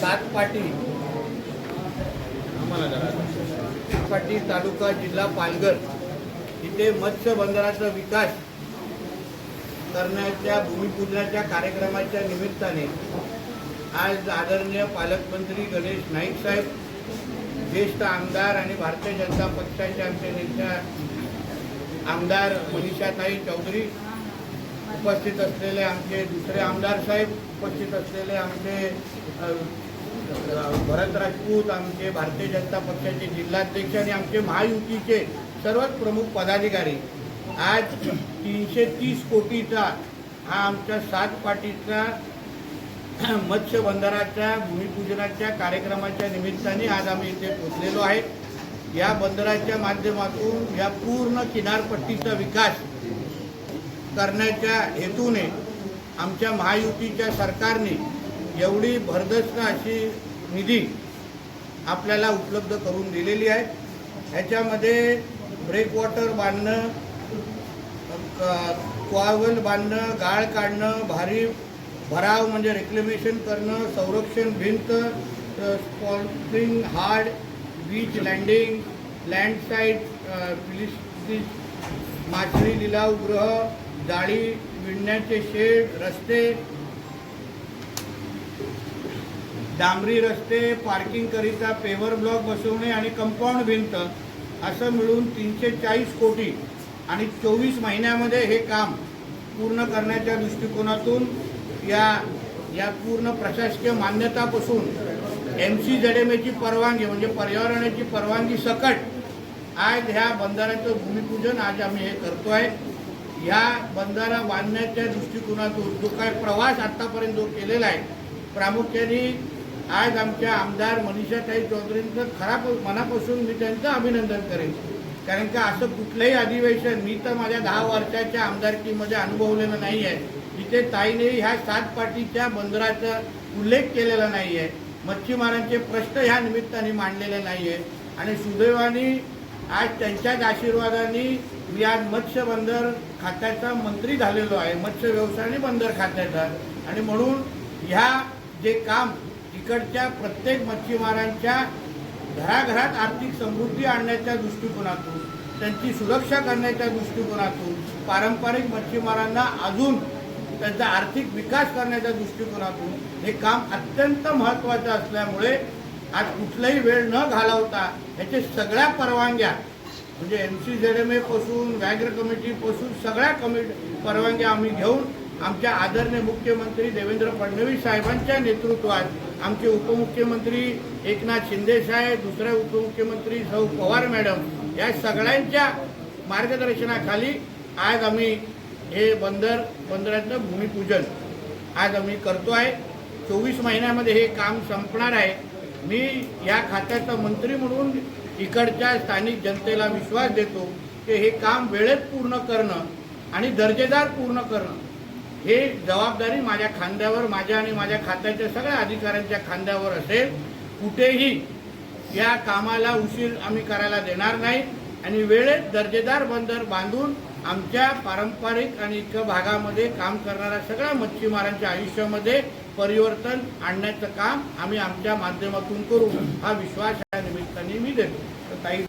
सातपाटी तालुका जिल्हा पालघर इथे मत्स्य बंदराचा विकास करण्याच्या भूमिपूजनाच्या कार्यक्रमाच्या निमित्ताने आज आदरणीय पालकमंत्री गणेश नाईक साहेब, ज्येष्ठ आमदार आणि भारतीय जनता पक्षाचे आमचे नेत्या आमदार मनीषाताई चौधरी, उपस्थित असलेले आमचे दुसरे आमदार साहेब, उपस्थित असलेले आमचे भरत राजपूत, आमचे भारतीय जनता पक्षाचे जिल्हाध्यक्ष आणि आमचे महायुतीचे सर्वच प्रमुख पदाधिकारी, आज 330 कोटीचा हा आमच्या सातपाटीचा मत्स्य बंदराच्या भूमिपूजनाच्या कार्यक्रमाच्या निमित्ताने आज आम्ही इथे पोहोचलेलो आहे। या बंदराच्या माध्यमातून या पूर्ण किनारपट्टीचा विकास करण्याच्या हेतूने आमच्या महायुतीच्या सरकारने एवढी भरदस्त अशी निधी आपल्याला उपलब्ध करून दिलेली आहे। ह्याच्यामध्ये ब्रेकवॉटर बांधणं, क्वावल बांधणं, गाळ काढणं, भराव म्हणजे रेक्लेमेशन करणं, संरक्षण भिंत, स्पॉल्टरिंग हार्ड, बीच लँडिंग, लँडसाईड फिलिस्टीन, माछली लिलाव गृह, जाळी विणण्याचे शेड, रस्ते, डांबरी रस्ते, पार्किंग करिता पेवर ब्लॉक बसवणे आणि कंपाऊंड भिंत असं मिळून 340 कोटी आणि 24 महिन्यामध्ये हे काम पूर्ण करण्याच्या दृष्टिकोनातून या पूर्ण प्रशासकीय मान्यतापासून MCZMAची परवानगी म्हणजे पर्यावरणाची परवानगी सकट आज ह्या बंदराचं भूमिपूजन आज आम्ही हे करतो आहे। ह्या बंधारा बांधण्याच्या दृष्टिकोनातून जो काय प्रवास आतापर्यंत जो केलेला आहे, प्रामुख्याने आज आमच्या आमदार मनीषाताई चौधरींचं खरा मनापासून मी त्यांचं अभिनंदन करेन। कारण का असं कुठलंही अधिवेशन मी तर माझ्या 10 वर्षाच्या आमदारकीमध्ये अनुभवलेलं नाही आहे जिथे ताईने ह्या सातपाटीच्या बंदराचा उल्लेख केलेला नाही आहे, मच्छीमारांचे प्रश्न ह्या निमित्ताने मांडलेले नाही आहे आणि सुदैवाने आज त्यांच्याच आशीर्वादाने मी आज मत्स्य बंदर खात्याचा मंत्री झालेलो आहे, मत्स्य व्यवसाय आणि बंदर खात्याचा। आणि म्हणून ह्या जे काम इकडच्या प्रत्येक मच्छीमारांच्या घराघरात आर्थिक समृद्धी आणण्याच्या दृष्टिकोनातून, त्यांची सुरक्षा करण्याच्या दृष्टिकोनातून, पारंपरिक मच्छीमारांना अजून त्यांचा आर्थिक विकास करण्याच्या दृष्टिकोनातून हे काम अत्यंत महत्त्वाचं असल्यामुळे आज कुठलाही वेळ न घालवता याचे सगळ्या परवानग्या म्हणजे MCZMA पासून व्याघ्र कमिटीपासून सगळ्या परवानग्या आम्ही घेऊन आमच्या आदरणीय मुख्यमंत्री देवेंद्र फडणवीस साहेबांच्या नेतृत्वात आमचे उपमुख्यमंत्री एकनाथ शिंदे साहेब, दुसरे उपमुख्यमंत्री सौ पवार मॅडम या सगळ्यांच्या मार्गदर्शनाखाली आज आम्ही हे बंदराचं भूमिपूजन आज आम्ही करतो आहे। 24 महिन्यामध्ये हे काम संपणार आहे। मी या खात्याचा मंत्री म्हणून इकडच्या स्थानिक जनतेला विश्वास देतो की हे काम वेळेत पूर्ण करणं आणि दर्जेदार पूर्ण करणं हे जबाबदारी माझ्या खांद्यावर, माझ्या आणि माझ्या खात्याच्या सगळ्या अधिकाऱ्यांच्या खांद्यावर असेल। कुठेही या कामाला उशीर आम्ही करायला देणार नाही आणि वेळेत दर्जेदार बंदर बांधून आमच्या पारंपरिक आणि इतर भागामध्ये काम करणाऱ्या सगळ्या मच्छीमारांच्या आयुष्यामध्ये परिवर्तन आणण्याचं काम आम्ही आमच्या माध्यमातून करू हा विश्वास या निमित्ताने मी देतो। ताई